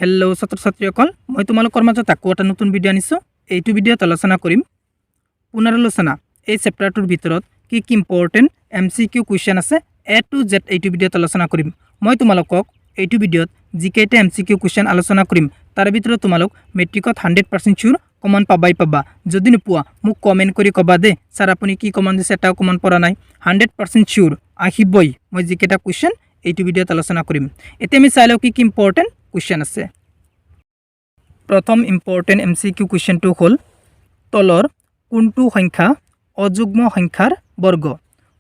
Hello छात्र छात्रीসকল मैं তোমালোকৰ মাজত আকৌ এটা নতুন ভিডিও আনিছো। এইটো ভিডিওত আলোচনা কৰিম পুনৰালোচনা এই চেপ্টাৰটোৰ ভিতৰত কি কি ইম্পৰ্টেন্ট এমসিকিউ কোৱেশ্চন আছে এ টু জেড এইটো ভিডিওত আলোচনা কৰিম। মই তোমালোকক এইটো ভিডিওত জিকেটা এমসিকিউ কোৱেশ্চন আলোচনা কৰিম তাৰ ভিতৰত তোমালোক মেট্ৰিকত 100% চিউৰ কমন পাবা। যদি নোপোৱা মোক কমেন্ট কৰি কবা দে স্যাৰ আপুনি কি কমন দিছে এটাও কমন পৰা নাই 100% চিউৰ আহিবই। মই জিকেটা কোৱেশ্চন এইটো ভিডিওত আলোচনা কৰিম। এতিয়া আমি চাই লও কি কি ইম্পৰ্টেন্ট কুৱেশ্চন আছে। प्रथम इम्पर्टेन्ट एमसिकिউ कुवेश्चनটো হল তলৰ কোনটো সংখ্যা অযুগ্ম সংখ্যাৰ বৰ্গ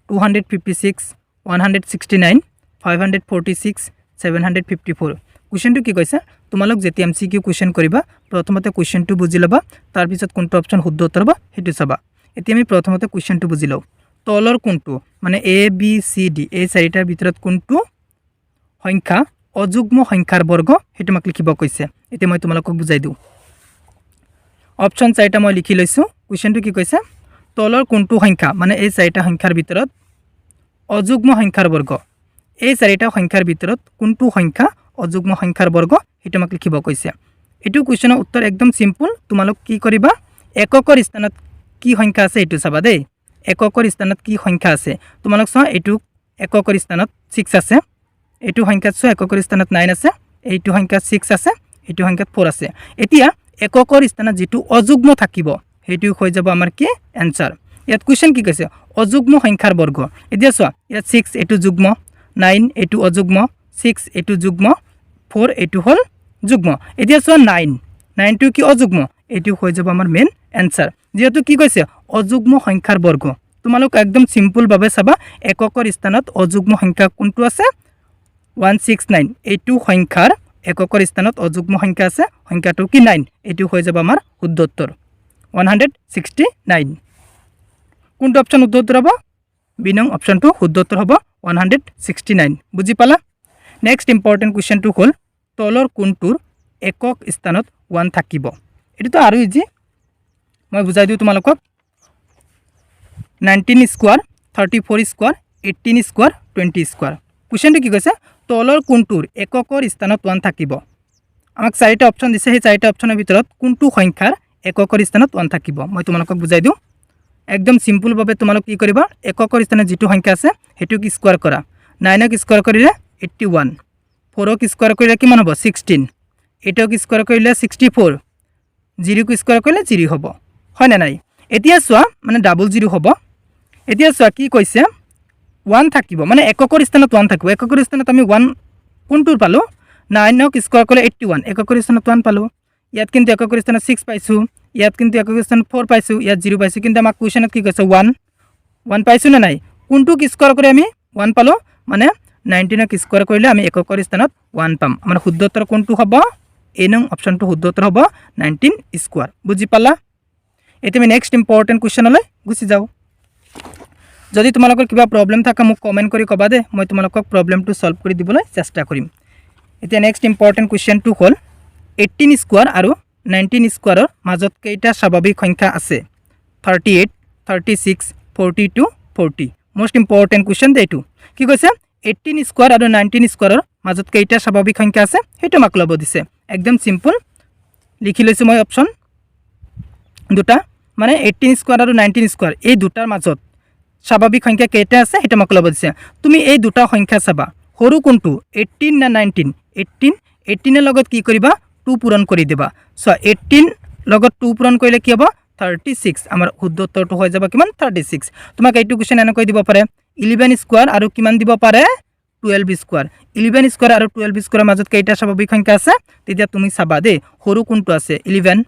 256 169 546 754 কুৱেশ্চনটো কি কৈছে তোমালোক যেতিয়া এমসিকিউ কুৱেশ্চন কৰিবা প্ৰথমতে কুৱেশ্চনটো বুজি লবা তাৰ পিছত কোনটো অপচন শুদ্ধ উত্তৰ বা হেতু চাবা। এতিয়া আমি প্ৰথমতে কুৱেশ্চনটো বুজি লও তলৰ কোনটো মানে এ বি সি ডি এই চাৰিটাৰ ভিতৰত কোনটো সংখ্যা অযুগ্ম সংখ্যাৰ বৰ্গ হেতু মাক লিখিব কৈছে। এতিয়া মই তোমালোকক বুজাই দিও অপচন চাৰিটা মই লিখি লৈছো। কোৱেশ্চনটো কি কৈছে তলৰ কোনটো সংখ্যা মানে এই চাৰিটা সংখ্যাৰ ভিতৰত অযুগ্ম সংখ্যাৰ বৰ্গ এই চাৰিটা সংখ্যাৰ ভিতৰত কোনটো সংখ্যা অযুগ্ম সংখ্যাৰ বৰ্গ হেতু মাক লিখিব কৈছে। এটো কুৱেশ্চনৰ উত্তৰ একদম সিম্পল। তোমালোক কি কৰিবা এককৰ স্থানত কি সংখ্যা আছে এটো চাবা দেই। এককৰ স্থানত কি সংখ্যা আছে তোমালোক চোৱা এটো এককৰ স্থানত 6 আছে এটো সংখ্যা চোৱা এককৰ স্থানত 9 আছে এইটো সংখ্যা 6 আছে এটো সংখ্যা 4 আছে। এতিয়া এককৰ স্থানত যেটো অযুগ্ম থাকিব হেতু হৈ যাব আমাৰ কি आंसर। ইয়াত কোৱেশ্চন কি কৈছে অযুগ্ম সংখ্যাৰ বৰ্গ। এতিয়া চোৱা ইয়াত 6 এটো যুগ্ম 9 এটো অযুগ্ম 6 এটো যুগ্ম 4 এটো হল যুগ্ম। এতিয়া চোৱা 9 টো কি অযুগ্ম এটো হৈ যাব আমাৰ মেইন आंसर। যেহেতু কি কৈছে অযুগ্ম সংখ্যাৰ বৰ্গ তোমালোক একদম সিম্পল ভাবে চাবা এককৰ স্থানত অযুগ্ম সংখ্যা কোনটো আছে 169 এইটো সংখ্যাৰ এককৰ স্থানত অযুগ্ম সংখ্যা আছে সংখ্যাটো কি 9 এটো হৈ যাব আমাৰ শুদ্ধ উত্তৰ 169। কোনটো অপচন শুদ্ধ উত্তৰ হ'ব বি নং অপচনটো শুদ্ধ উত্তৰ হ'ব 169। বুজি পালা। নেক্সট ইম্পৰ্টেন্ট কুৱেশ্চনটো হ'ল তলৰ কোনটোৰ একক স্থানত 1 থাকিব। এটো আৰু ইজি মই বুজাই দিও তোমালোকক 19 স্কয়াৰ 34 স্কয়াৰ 18 স্কয়াৰ 20 স্কয়াৰ। কুৱেশ্চনটো কি কৈছে তলৰ কোনটোৰ এককৰ স্থানত 1 থাকিব। আমাক চাৰিটা অপচন দিছে সেই চাৰিটা অপচনৰ ভিতৰত কোনটো সংখ্যাৰ এককৰ স্থানত 1 থাকিব মই তোমালোকক বুজাই দিও একদম সিম্পল ভাবে তোমালোক কি কৰিবা এককৰ স্থানত যেটো সংখ্যা আছে হেতুক স্কয়াৰ কৰা 9 ক স্কয়াৰ কৰিলে 81 4 ক স্কয়াৰ কৰিলে কিমান হ'ব 16 8 ক স্কয়াৰ কৰিলে 64 0 ক স্কয়াৰ কৰিলে 0 হ'ব হয় না নাই। এতিয়া চোৱা মানে ডাবল 0 হ'ব। এতিয়া চোৱা কি কৈছে 1 থাকিব মানে এককৰ স্থানত 1 থাকিব। এককৰ স্থানত আমি 1 কোনটোৰ পালো 9 ক স্কয়াৰ কৰিলে 81 এককৰ স্থানত 1 পালো। ইয়াত কিন্তু এককৰ স্থানত 6 পাইছো ইয়াত কিন্তু এককৰ স্থানত 4 পাইছো ইয়াত 0 পাইছো কিন্তু আমাক কোৱেশ্চনত কি কৈছে 1 পাইছো না নাই কোনটো কি স্কয়াৰ কৰি আমি 1 পালো মানে 19 ক স্কয়াৰ কৰিলে আমি এককৰ স্থানত 1 পাম। আমাৰ শুদ্ধ উত্তৰ কোনটো হ'ব এ নং অপচনটো শুদ্ধ উত্তৰ হ'ব 19 স্কয়াৰ। বুজি পালা। এতিয়া আমি নেক্সট ইম্পৰ্টেন্ট কুৱেশ্চনলৈ গুচি যাও। যদি তোমালোকৰ কিবা প্ৰবলেম থাকে মোক কমেন্ট কৰি কবা দে মই তোমালোকক প্ৰবলেমটো সলভ কৰি দিবলৈ চেষ্টা কৰিম। এতিয়া নেক্সট ইম্পৰ্টেন্ট কুৱেশ্চনটো হ'ল 18 স্কয়াৰ আৰু 19 স্কয়াৰৰ মাজত কেইটা স্বাভাৱিক সংখ্যা আছে 38 36 42 40। মোস্ট ইম্পৰ্টেন্ট কুৱেশ্চন দেটো কি কৈছে 18 স্কয়াৰ আৰু 19 স্কয়াৰৰ মাজত কেইটা স্বাভাৱিক সংখ্যা আছে হেতু মাক লব দিছে। একদম সিম্পল লিখি লৈছো মই অপচন দুটা মানে 18 স্কয়াৰ আৰু 19 স্কয়াৰ এই দুটাৰ মাজত স্বাভাৱিক সংখ্যা কেইটা আছে হেতু মাক লব দিছে। তুমি এই দুটা সংখ্যা চাবা সৰু কোনটো 18 না 19 18 এৰ লগত কি কৰিবা 2 পূৰণ কৰি দিবা। সো 18 লগত 2 পূৰণ কৰিলে কি হ'ব 36 আমাৰ শুদ্ধ উত্তৰটো হৈ যাব কিমান 36। তোমাক এইটো কোৱেশ্চন এনেকৈ দিব পাৰে 11 স্কয়াৰ আৰু কিমান দিব পাৰে 12 স্কয়াৰ 11 স্কয়াৰ আৰু 12 স্কয়াৰৰ মাজত কেইটা স্বাভাৱিক সংখ্যা আছে তেতিয়া তুমি চাবা দে সৰু কোনটো আছে 11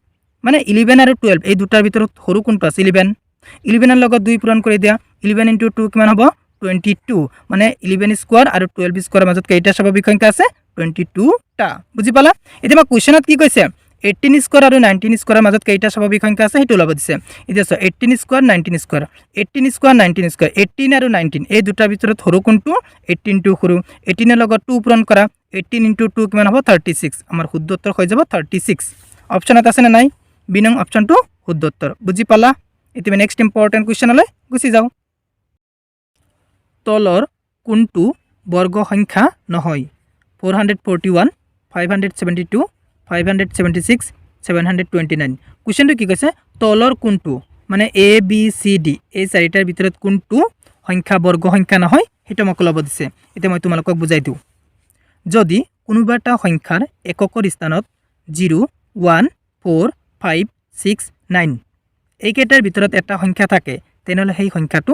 মানে 11 আৰু 12 এই দুটাৰ ভিতৰত সৰু কোনটো আছে 11 এৰ লগত 2 পূৰণ কৰি দিয়া 11 * 2 কিমান হ'ব 22 মানে 11 স্কয়াৰ আৰু 12 স্কয়াৰৰ মাজত কেইটা স্বাভাৱিক সংখ্যা আছে 22 টা। বুজি পালা। এতিয়া মই কোৱেশ্চনত কি কৈছে 18 স্কয়াৰ আৰু 19 স্কয়াৰৰ মাজত কেইটা স্বাভাৱিক সংখ্যা আছে হেতু লব দিছে। এতিয়া চোৱা 18 স্কয়াৰ 19 স্কয়াৰ 18 স্কয়াৰ 19 স্কয়াৰ 18 আৰু 19 এই দুটাৰ ভিতৰত সৰু কোনটো 18 টো সৰু 18 এৰ লগত 2 পূৰণ কৰা 18 * 2 কিমান হ'ব 36 আমাৰ শুদ্ধ উত্তৰ হৈ যাব 36। অপচনত আছে না নাই বি নং অপচনটো শুদ্ধ উত্তৰ। বুজি পালা। এতিয়া নেক্সট ইম্পৰ্টেন্ট কুৱেশ্চনলৈ গুচি যাও তলৰ কোনটো বৰ্গ সংখ্যা নহয় 441 572 576 729 কুৱেশ্যনটো কি কৈছে তলৰ কোনটো মানে এ বি চি ডি এই চাৰিটাৰ ভিতৰত কোনটো সংখ্যা বৰ্গ সংখ্যা নহয় সেইটো আমাক ওলাব দিছে এতিয়া মই তোমালোকক বুজাই দিওঁ যদি কোনোবা এটা সংখ্যাৰ এককৰ স্থানত 0 1 4 5 6 9 এইকেইটাৰ ভিতৰত এটা সংখ্যা থাকে তেনেহ'লে সেই সংখ্যাটো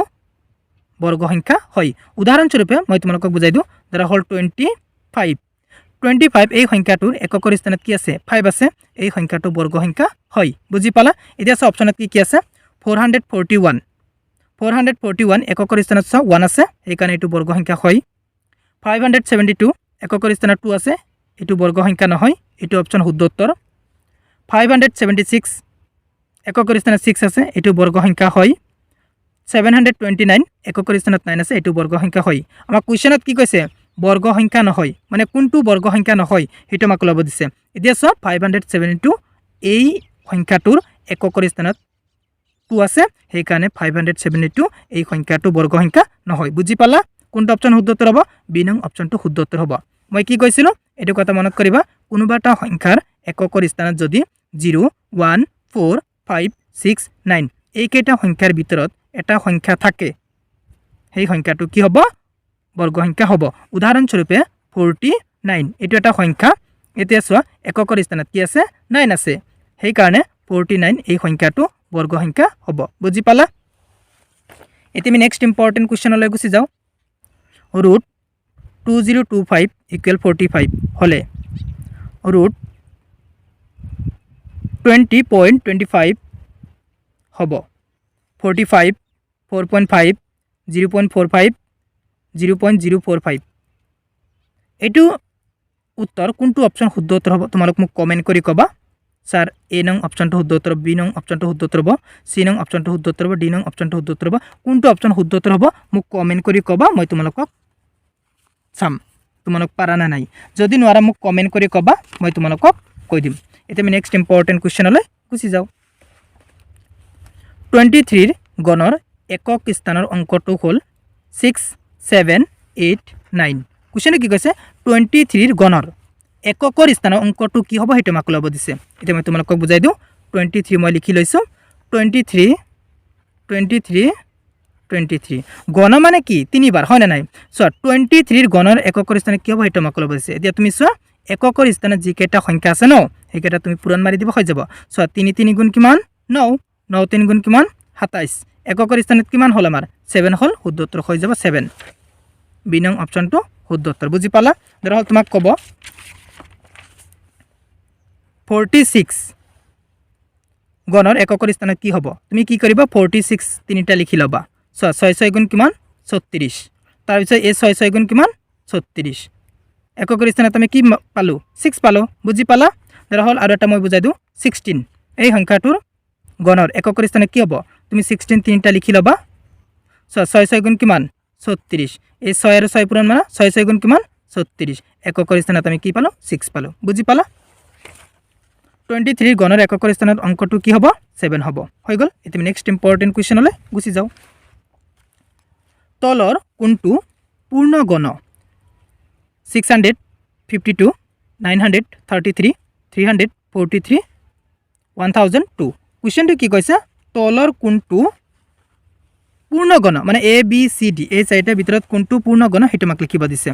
বৰ্গ সংখ্যা হয় উদাহৰণস্বৰূপে মই তোমালোকক বুজাই দিওঁ ধৰা হ'ল 25 এই সংখ্যাটোৰ এককৰ স্থানত কি আছে 5 আছে এই সংখ্যাটো বৰ্গ সংখ্যা হয় বুজি পালা এতিয়া সব অপচনত কি আছে 441 এককৰ স্থানত 1 আছে এই কাৰণে এটো বৰ্গ সংখ্যা হয় 572 এককৰ স্থানত 2 আছে এটো বৰ্গ সংখ্যা নহয় এটো অপচন শুদ্ধ উত্তৰ 576 এককৰ স্থানত 6 আছে এটো বৰ্গ সংখ্যা হয় 729 এককৰ স্থানত 9 আছে এটো বৰ্গ সংখ্যা হয় আমাৰ কোৱেশ্যনত কি কৈছে বৰ্গ সংখ্যা নহয় মানে কোনটো বৰ্গ সংখ্যা নহয় হেতু আমাক লব দিছে এতিয়া সব 572 এই সংখ্যাটোৰ এককৰ স্থানত 2 আছে সেই কাৰণে 572 এই সংখ্যাটো বৰ্গ সংখ্যা নহয় বুজি পালা কোনটো অপচন শুদ্ধ উত্তৰ হ'ব বি নং অপচনটো শুদ্ধ উত্তৰ হ'ব মই কি কৈছিলো এটো কথা মনত কৰিবা কোনোবা এটা সংখ্যাৰ এককৰ স্থানত যদি 0 1 4 5 6 9 এই কেইটা সংখ্যাৰ ভিতৰত এটা সংখ্যা থাকে সেই সংখ্যাটো কি হ'ব বৰ্গ সংখ্যা হ'ব উদাহৰণস্বৰূপে 49 এটো এটা সংখ্যা এতিয়া চোৱা এককৰ স্থানত কি আছে 9 আছে সেই কাৰণে 49 এই সংখ্যাটো বৰ্গ সংখ্যা হ'ব বুজি পালা এতিয়া আমি নেক্সট ইম্পৰ্টেন্ট কোৱেশ্যনলৈ গুচি যাওঁ ৰুট 2025 45 হলে ৰুট 20.25 হ'ব 45 4.5 0.45 0.045 এটো উত্তৰ কোনটো অপচন শুদ্ধ উত্তৰ হ'ব তোমালোক মোক কমেন্ট কৰি কবা স্যাৰ এ নং অপচনটো শুদ্ধ উত্তৰ বি নং অপচনটো শুদ্ধ উত্তৰ হ'ব সি নং অপচনটো শুদ্ধ উত্তৰ হ'ব ডি নং অপচনটো শুদ্ধ উত্তৰ হ'ব কোনটো অপচন শুদ্ধ উত্তৰ হ'ব মোক কমেন্ট কৰি কবা মই তোমালোকক চাম তোমালোক পাৰা না নাই যদি নোৱাৰা মোক কমেন্ট কৰি কবা মই তোমালোকক কৈ দিম এতিয়া আমি নেক্সট ইম্পৰ্টেন্ট কোৱেশ্যনলৈ গুচি যাওঁ 23 ৰ গণৰ একক স্থানৰ অংকটো হ'ল 6 7 8 9 কোৱেশ্যনে কি কৈছে 23 ৰ গণৰ এককৰ স্থানৰ অংকটো কি হ'ব হেতু মাক লব দিছে এতিয়া মই তোমালোকক বুজাই দিওঁ 23 মই লিখি লৈছো 23 গণ মানে কি তিনিবাৰ হয় না নাই সো 23 ৰ গণৰ এককৰ স্থানে কি হ'ব হেতু মাক লব দিছে এতিয়া তুমি চোৱা এককৰ স্থানত যি কেইটা সংখ্যা আছে ন হেকেটা তুমি পূৰণ মাৰি দিব হৈ যাব সো 3 3 গুণ কিমান 9 9 3 গুণ কিমান 27 এককৰ স্থানত কিমান হল আমাৰ 7 হল শুদ্ধ উত্তৰ হৈ যাব 7 বি নং অপচনটো শুদ্ধ উত্তৰ বুজি পালা ধৰা হল তোমাক কব 46 গণৰ এককৰ স্থানত কি হ'ব তুমি কি কৰিবা 46 তিনিটা লিখি লবা 6 6 গুণ কিমান 36 তাৰ পিছত এই 6 6 গুণ কিমান 36 এককৰ স্থানত আমি কি পালো 6 পালো বুজি পালা ধৰা হল আৰু এটা মই বুজাই দিওঁ 16 এই সংখ্যাটোৰ গণৰ এককৰ স্থানত কি হ'ব তুমি 16 তিনিটা লিখি লবা 6 6 গুণ কিমান 36 এই 6 আৰু 6 পূৰণ মানে 6 6 গুণ কিমান 36 এককৰ স্থানত আমি কি পালো 6 পালো বুজি পালা 23 গণৰ এককৰ স্থানত অংকটো কি হ'ব 7 হ'ব হৈ গল এতিয়া নেক্সট ইম্পৰ্টেন্ট কোৱেশ্যনলৈ গুচি যাওঁ তলৰ কোনটো পূৰ্ণ গণ 652 933 343 1002 কোৱেশ্যনটো কি কৈছে তলৰ কোনটো পূৰ্ণ গণ মানে এ বি সি ডি এই চাৰিটাৰ ভিতৰত কোনটো পূৰ্ণ গণ হেতু মাক লিখিব দিছে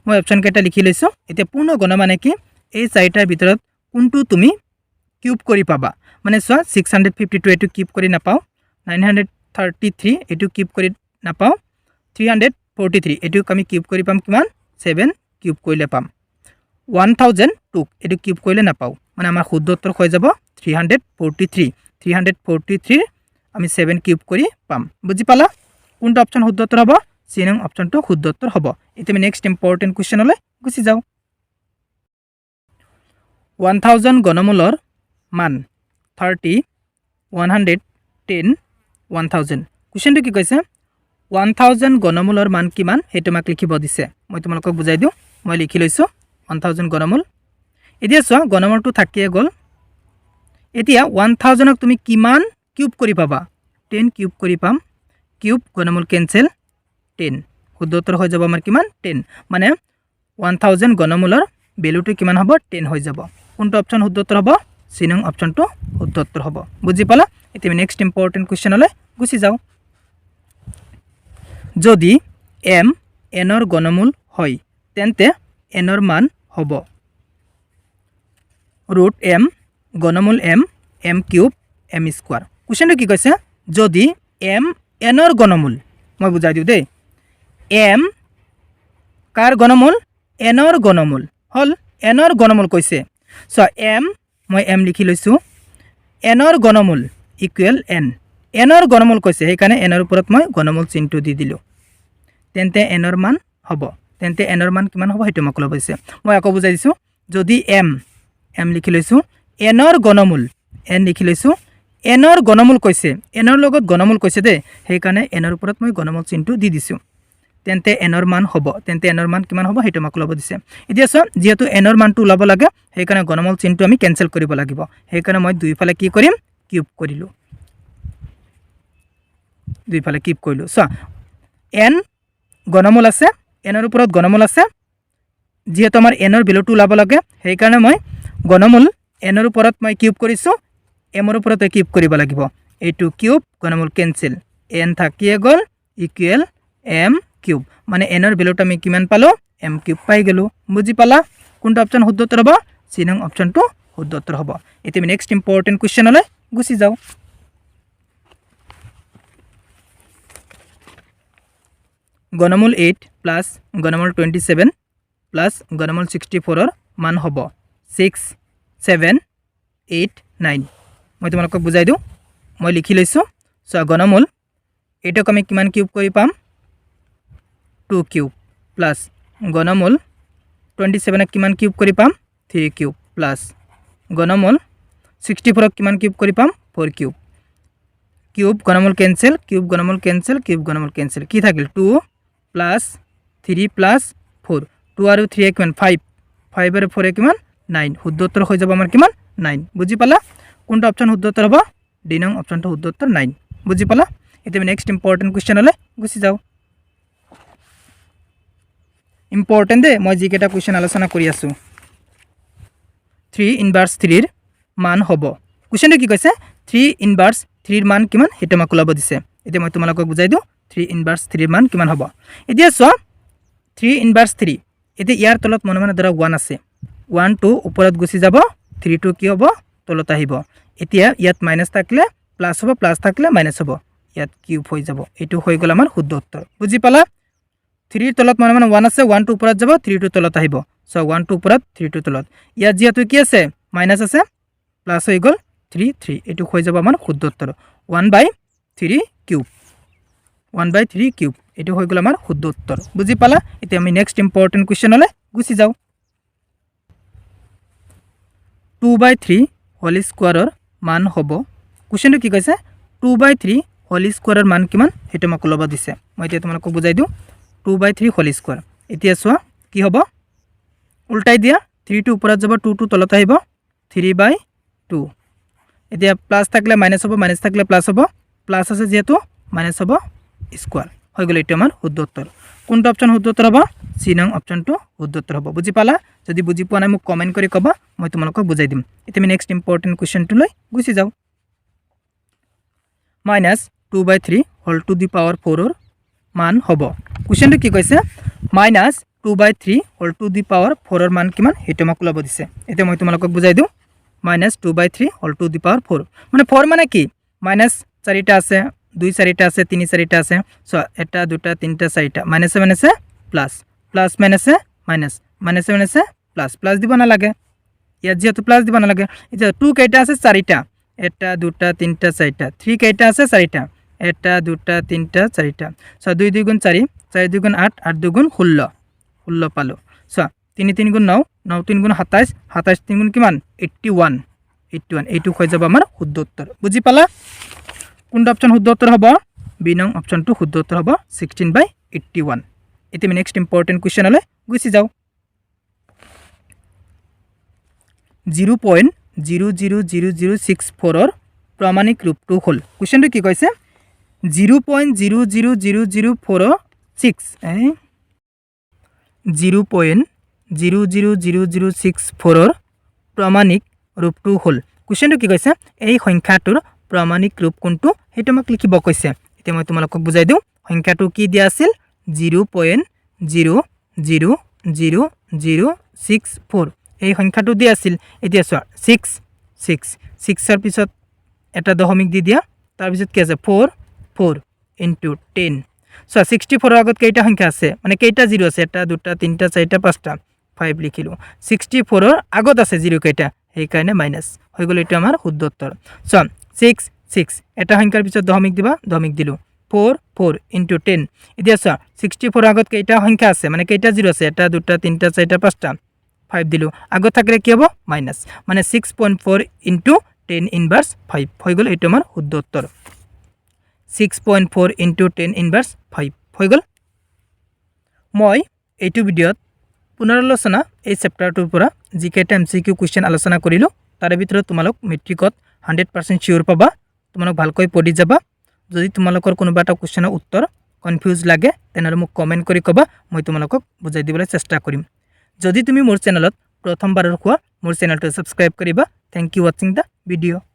মই অপচন কেইটা লিখি লৈছো এতিয়া পূৰ্ণ গণ মানে কি এই চাৰিটাৰ ভিতৰত কোনটো তুমি কিউব কৰি পাবা মানে চোৱা 652 এটো কিউব কৰি নাপাও 933 এটো কিউব কৰি নাপাও 343 এটো আমি কিউব কৰি পাম কিমান 7 কিউব কৰিলে পাম 1002 এটো কিউব কৰিলে নাপাও মানে আমাৰ শুদ্ধ উত্তৰ হৈ যাব 343 আমি 7 কিউব কৰি পাম বুজি পালা কোনটো অপচন শুদ্ধ উত্তৰ হ'ব সি নং অপচনটো শুদ্ধ উত্তৰ হ'ব এতিয়া আমি নেক্সট ইম্পৰ্টেন্ট কোৱেশ্যনলৈ গুচি যাওঁ 1000 গণমূলৰ মান 30 110 1000 কোৱেশ্যনটো কি কৈছে 1000 গণমূলৰ মান কিমান হেতু মাক লিখিব দিছে মই তোমালোকক বুজাই দিওঁ মই লিখি লৈছো 1000 গণমূল এতিয়া চোৱা গণমূলটো থাকিয়ে গল এতিয়া 1000ক তুমি কিমান কিউব কৰি পাবা 10 কিউব কৰি পাম কিউব গণমূল কেনসেল 10 শুদ্ধ উত্তৰ হৈ যাব আমাৰ কিমান 10 মানে 1000 গণমূলৰ ভ্যালুটো কিমান হ'ব 10 হৈ যাব কোনটো অপশন শুদ্ধ উত্তৰ হ'ব সি নং অপশনটো শুদ্ধ উত্তৰ হ'ব বুজি পালা এতিয়া আমি নেক্সট ইম্পৰ্টেন্ট কোৱেশ্চনলৈ গুচি যাওঁ যদি m n ৰ ঘনমূল হয় তেন্তে n ৰ মান হ'ব √m ঘনমূল m m cube m square কোৱেশ্চনটো কি কৈছে যদি m n ৰ ঘনমূল মই বুজাই দিওঁ দেই m কাৰ ঘনমূল n ৰ ঘনমূল হল n ৰ ঘনমূল কৈছে সো m মই m লিখি লৈছো n ৰ ঘনমূল ইকুৱেল n n ৰ ঘনমূল কৈছে সেইকাৰণে n ৰ ওপৰত মই ঘনমূল চিহ্নটো দি দিলো তেন্তে n ৰ মান হ'ব তেন্তে n ৰ মান কিমান হ'ব হেতু মোক লব হৈছে মই আকৌ বুজাই দিছো যদি m লিখি লৈছো n ৰ ঘনমূল n লিখি লৈছো n ৰ ঘনমূল কৈছে n ৰ লগত ঘনমূল কৈছে দে সেইকাৰণে n ৰ ওপৰত মই ঘনমূল চিহ্নটো দি দিছো তেন্তে n ৰ মান হ'ব তেন্তে n ৰ মান কিমান হ'ব হেতু মোক লব দিছে এতিয়া সব যেহেতু n ৰ মানটো ওলাব লাগে সেইকাৰণে ঘনমূল চিহ্নটো আমি কেনসেল কৰিব লাগিব সেইকাৰণে মই দুইফালে কি কৰিম কিউব কৰিলো দুইফালে কিউব কৰিলো সো n ঘনমূল আছে n ৰ ওপৰত ঘনমূল আছে যেহেতু আমাৰ n ৰ ভ্যালুটো ওলাব লাগে সেইকাৰণে মই ঘনমূল n ৰ ওপৰত মই কিউব কৰিছো m ৰ ওপৰত কিউব কৰিব লাগিব এইটো কিউব ঘনমূল কেনসেল n থাকিয়ে গল ইকুৱেল m কিউব মানে n ৰ ভ্যালুটো আমি কিমান পালো m কিউব পাই গেলো বুজি পালা কোনটো অপশন শুদ্ধ উত্তৰ হ'ব সি নং অপশনটো শুদ্ধ উত্তৰ হ'ব এতিয়া আমি নেক্সট ইম্পৰ্টেন্ট কোৱেশ্চনলৈ গুচি যাওঁ ঘনমূল 8 প্লাস ঘনমূল 27 প্লাস ঘনমূল 64 ৰ মান হ'ব 6 7 8 9 মই তোমালোকক বুজাই দিওঁ মই লিখি লৈছো সো ঘনমূল এটাক আমি কিমান কিউব কৰি পাম 2 কিউব প্লাস ঘনমূল 27 ক কিমান কিউব কৰি পাম 3 কিউব প্লাস ঘনমূল 64 ক কিমান কিউব কৰি পাম 4 কিউব কিউব ঘনমূল কেনসেল কিউব ঘনমূল কেনসেল কিউব ঘনমূল কেনসেল কি থাকিল 2 প্লাস 3 প্লাস 4 2 আৰু 3 কিমান 5 5 আৰু 4 কিমান 9 শুদ্ধ উত্তৰ হৈ যাব আমাৰ কিমান 9 বুজি পালা কোনটো অপশন শুদ্ধ উত্তৰ হ'ব ডি নং অপশনটো শুদ্ধ উত্তৰ 9 বুজি পালা এতিয়া আমি নেক্সট ইম্পৰ্টেন্ট কোৱেশ্চনলৈ গুচি যাওঁ ইম্পৰ্টেন্ট দে মই যি কেটা কোৱেশ্চন আলোচনা কৰি আছো 3 ইনভাৰ্স 3 ৰ মান হ'ব কোৱেশ্চনটো কি কৈছে 3 ইনভাৰ্স 3 ৰ মান কিমান হেতু মোক লব দিছে এতিয়া মই তোমালোকক বুজাই দিওঁ 3 ইনভার্স 3 ৰ মান কিমান হ'ব এতিয়া চোৱা 3 ইনভাৰ্স 3 এতিয়া ইয়াৰ তলত মনে মনে ধৰা 1 আছে 1 2 ওপৰত গুচি যাব 3 2 কি হ'ব তলত আহিব এতিয়া ইয়াত মাইনাস থাকলে প্লাস হ'ব প্লাস থাকলে মাইনাস হ'ব ইয়াত কিউব হৈ যাব এটো হৈ গল আমাৰ শুদ্ধ উত্তৰ বুজি পালা 3 তলত মনে মনে 1 আছে 1 2 ওপৰত যাব 3 2 তলত আহিব সো 1 2 ওপৰত 3 2 তলত ইয়াত যেহেতু কি আছে মাইনাস আছে প্লাস হৈ গল 3 3 এটো হৈ যাব আমাৰ শুদ্ধ উত্তৰ 1/3 কিউব 1/3 কিউব এটো হৈ গল আমাৰ শুদ্ধ উত্তৰ বুজি পালা এতিয়া আমি নেক্সট ইম্পৰ্টেন্ট কোৱেশ্চনলৈ গুচি যাওঁ 2/3 হোল স্কয়াৰৰ মান হ'ব কোৱেশ্চনটো কি কৈছে 2/3 হোল স্কয়াৰৰ মান কিমান হেতু মোক লব দিছে মই এতিয়া তোমালোকক বুজাই দিওঁ 2/3 হোল স্কয়াৰ এতিয়া চোৱা কি হ'ব উল্টাই দিয়া 3 2 ওপৰত যাব 2 2 তলত আহিব 3/2 এতিয়া প্লাস থাকলে মাইনাস হ'ব মাইনাস থাকলে প্লাস হ'ব প্লাস আছে যেহেতু মাইনাস হ'ব স্কয়াৰ হৈ গল এটা আমাৰ শুদ্ধ উত্তৰ কোনটো অপশন শুদ্ধ উত্তৰ হ'ব সি নং অপশনটো শুদ্ধ উত্তৰ হ'ব বুজি পালা যদি বুজি পোৱা নাই মোক কমেন্ট কৰি কবা মই তোমালোকক বুজাই দিম এতিয়া আমি নেক্সট ইম্পৰ্টেন্ট কোৱেশ্চনটোলৈ গুচি যাওঁ -2/3 হোল টু দি পাৱাৰ 4 ৰ মান হ'ব কোৱেশ্চনটো কি কৈছে -2/3 হোল টু দি পাৱাৰ 4 ৰ মান কিমান হেতু মোক লব দিছে এতিয়া মই তোমালোকক বুজাই দিওঁ -2/3 হোল টু দি পাৱাৰ 4 মানে 4 মানে কি মাইনাস 4টা আছে 2 4টা আছে 3 4টা আছে সো এটা দুটা তিনটা 4টা মাইনাসে মাইনাসে প্লাস প্লাস মাইনাসে মাইনাস মাইনাসে মাইনাসে প্লাস প্লাস দিব না লাগে ইয়াত যেহেতু প্লাস দিব না লাগে এটা 2 কেইটা আছে 4টা এটা দুটা তিনটা 4টা 3 কেইটা আছে 4টা এটা দুটা তিনটা 4টা সো 2 2 গুণ 4 4 2 গুণ 8 8 2 গুণ 16 16 পালো সো 3 3 গুণ 9 9 3 গুণ 27 27 3 গুণ কিমান 81 81 এইটো হৈ যাব আমাৰ শুদ্ধ উত্তৰ বুজি পালা কোনটো অপশন শুদ্ধ উত্তৰ হ'ব বি নং অপশনটো শুদ্ধ উত্তৰ হ'ব 16/81 এতিয়া আমি নেক্সট ইম্পৰ্টেন্ট কোৱেশ্চনলৈ গুচি যাওঁ 0.00064 ৰ প্ৰমাণিক ৰূপটো হ'ল কোৱেশ্চনটো কি কৈছে 0.00006 0.00064 ৰ প্ৰমাণিক ৰূপটো হ'ল কুৱেশ্যনটো কি কৈছে এই সংখ্যাটোৰ প্ৰমাণিক ৰূপ কোনটো সেইটো আমাক লিখিব কৈছে এতিয়া মই তোমালোকক বুজাই দিওঁ সংখ্যাটো কি দিয়া আছিল 0.0000064 এই সংখ্যাটো দিয়া আছিল এতিয়া চোৱা 6 পিছত এটা দশমিক দি দিয়া তাৰ পিছত কি আছে 4 into 10 সো 64 এর আগত কেইটা সংখ্যা আছে মানে কেইটা জিরো আছে এটা দুটা তিনটা চারটা পাঁচটা 5 লিখিলো 64 এর আগত আছে জিরো কেইটা এই কারণে মাইনাস হয়ে গেল এটা আমার শুদ্ধ উত্তর সো 6 এটা সংখ্যার পিছত দশমিক দিবা দশমিক দিলো 4 into 10 এতিয়া সো 64 এর আগত কেইটা সংখ্যা আছে মানে কেইটা জিরো আছে এটা দুটা তিনটা চারটা পাঁচটা 5 দিলো আগত থাকলে কি হবে মাইনাস মানে 6.4 into 10 ইনভার্স 5 হয়ে গেল এটা আমার শুদ্ধ উত্তর 6.4 into 10 inverse 5 হৈ গ'ল মই এইটো ভিডিঅ'ত পুনৰালোচনা এই চেপ্টাৰটোৰ পৰা জিকেটা এমসিকিউ কোৱেশ্চন আলোচনা কৰিলো তাৰে ভিতৰত তোমালোক মেট্ৰিকত 100% শিওৰ পাবা তোমালোক ভালকৈ পঢ়ি যাবা যদি তোমালোকৰ কোনোবা এটা কোৱেশ্চনৰ উত্তৰ কনফিউজ লাগে তেনহলে মোক কমেন্ট কৰি কবা মই তোমালোকক বুজাই দিবলৈ চেষ্টা কৰিম যদি তুমি মোৰ চেনেলত প্ৰথমবাৰৰ কোৱা মোৰ চেনেলটো সাবস্ক্ৰাইব কৰিবা thank you watching the video'